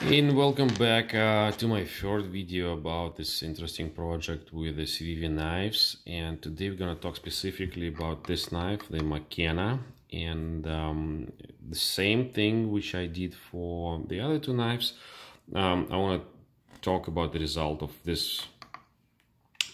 And welcome back to my third video about this interesting project with the CIVIVI knives. And today we're going to talk specifically about this knife, the McKenna, and the same thing which I did for the other two knives. I want to talk about the result of this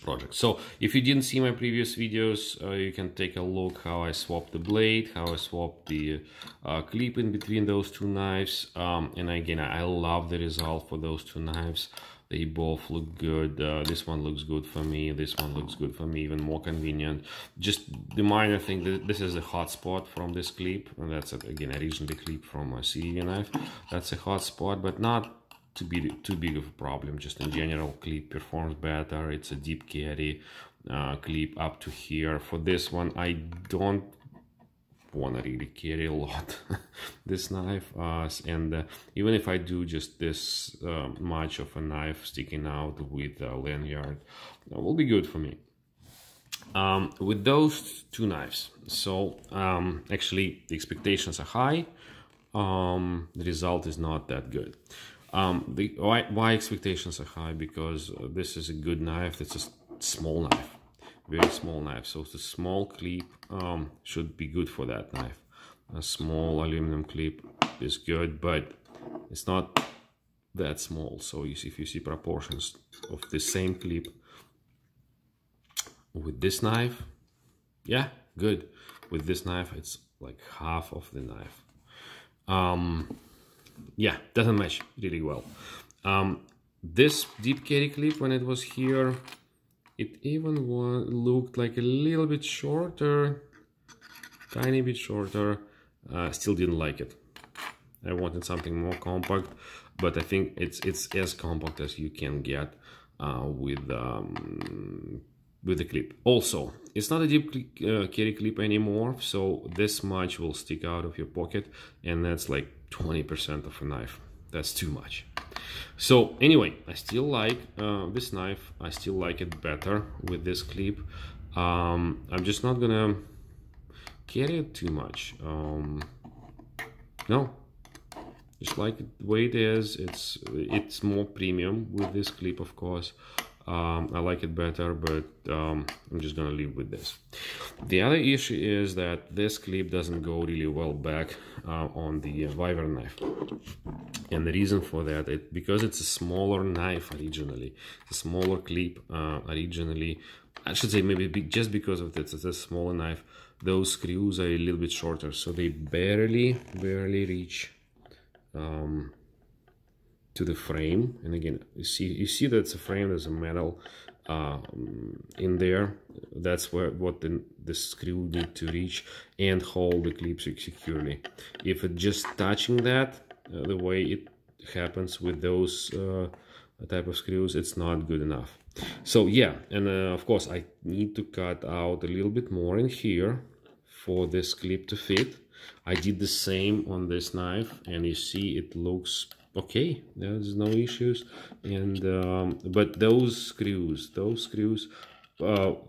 project. So if you didn't see my previous videos, you can take a look how I swapped the blade, how I swapped the clip in between those two knives. And again, I love the result for those two knives. They both look good. This one looks good for me. This one looks good for me, even more convenient. Just the minor thing, this is the hot spot from this clip. And that's, again, originally clip from a CIVIVI knife. That's a hot spot, but not too big of a problem. Just in general, clip performs better. It's a deep carry clip up to here. For this one, I don't want to really carry a lot this knife, and even if I do just this much of a knife sticking out with a lanyard, will be good for me. With those two knives, so actually the expectations are high. The result is not that good. Why expectations are high? Because this is a good knife. It's a small knife, very small knife. So the small clip should be good for that knife. A small aluminum clip is good, but it's not that small. So if you see proportions of the same clip with this knife, yeah, good. With this knife, it's like half of the knife. Yeah, doesn't match really well. This deep carry clip, when it was here, it even looked like a little bit shorter, tiny bit shorter. Still didn't like it. I wanted something more compact, but I think it's as compact as you can get with the clip. Also, it's not a deep carry clip anymore, so this much will stick out of your pocket, and that's like 20% of a knife. That's too much. So anyway, I still like this knife. I still like it better with this clip. I'm just not gonna carry it too much. No, just like it the way it is. It's more premium with this clip, of course. I like it better, but I'm just gonna leave with this. The other issue is that this clip doesn't go really well back on the Wyvern knife, and the reason for that is because it's a smaller knife originally. It's a smaller clip originally. I should say maybe just because of this, it's a smaller knife. Those screws are a little bit shorter, so they barely reach to the frame. And again, you see that's a frame. There's a metal in there. That's what the screw need to reach and hold the clip securely. If it's just touching that, the way it happens with those type of screws, it's not good enough. So yeah, and of course I need to cut out a little bit more in here for this clip to fit. I did the same on this knife, and you see it looks okay. There's no issues. And but those screws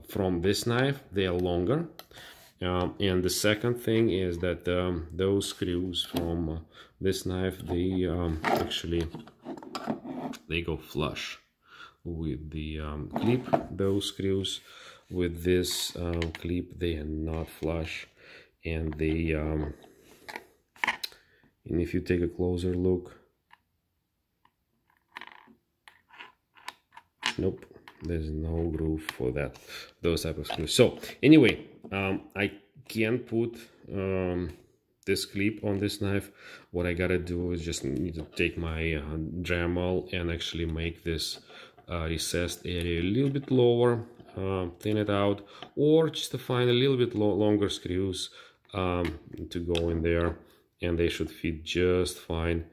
from this knife, they are longer. And the second thing is that those screws from this knife, they actually they go flush with the clip. Those screws with this clip, they are not flush, and they and if you take a closer look, nope, there's no groove for those type of screws. So anyway, I can put this clip on this knife. What I gotta do is just need to take my Dremel and actually make this recessed area a little bit lower, thin it out, or just to find a little bit longer screws to go in there, and they should fit just fine.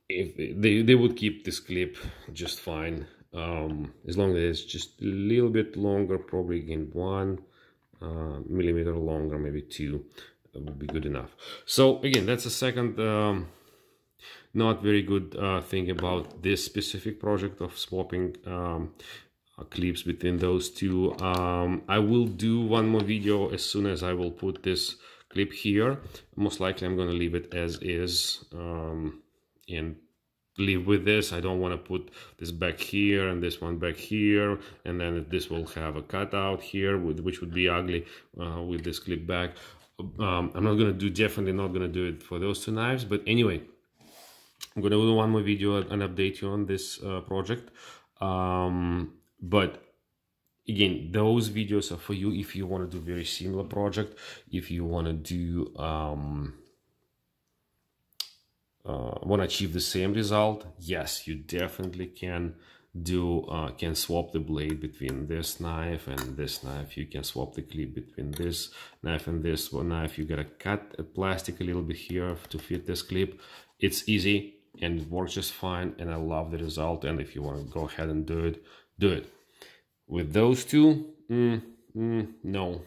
If they would keep this clip just fine, as long as it's just a little bit longer, probably again 1 millimeter longer, maybe 2, would be good enough. So again, that's a second not very good thing about this specific project of swapping clips between those two. I will do one more video as soon as I will put this clip here. Most likely I'm going to leave it as is, and live with this. I don't want to put this back here and this one back here, and then this will have a cutout here, which would be ugly with this clip back. I'm not gonna do, definitely not gonna do it for those two knives, but anyway, I'm gonna do one more video and update you on this project. But again, those videos are for you if you want to do very similar project, if you want to do want to achieve the same result. Yes, you definitely can do can swap the blade between this knife and this knife. You can swap the clip between this knife and this one knife. You gotta cut a plastic a little bit here to fit this clip. It's easy and it works just fine, and I love the result. And if you want to go ahead and do it, do it. With those two, no,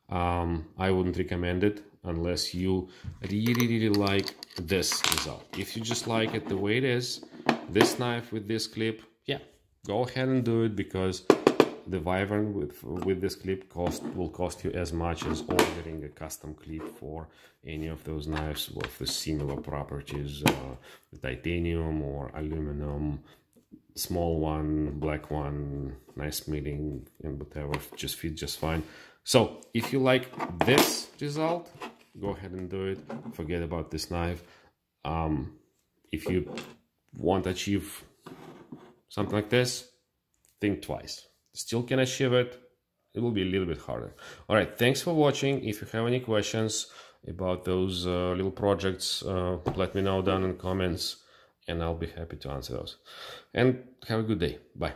I wouldn't recommend it unless you really like this result. If you just like it the way it is, this knife with this clip, yeah, go ahead and do it, because the Wyvern with this clip will cost you as much as ordering a custom clip for any of those knives with the similar properties, titanium or aluminum, small one, black one, nice milling, and whatever, just fit just fine. So if you like this result, go ahead and do it. Forget about this knife. If you want to achieve something like this, think twice. Still can achieve it. It will be a little bit harder. All right, thanks for watching. If you have any questions about those little projects, let me know down in the comments, and I'll be happy to answer those. And have a good day. Bye.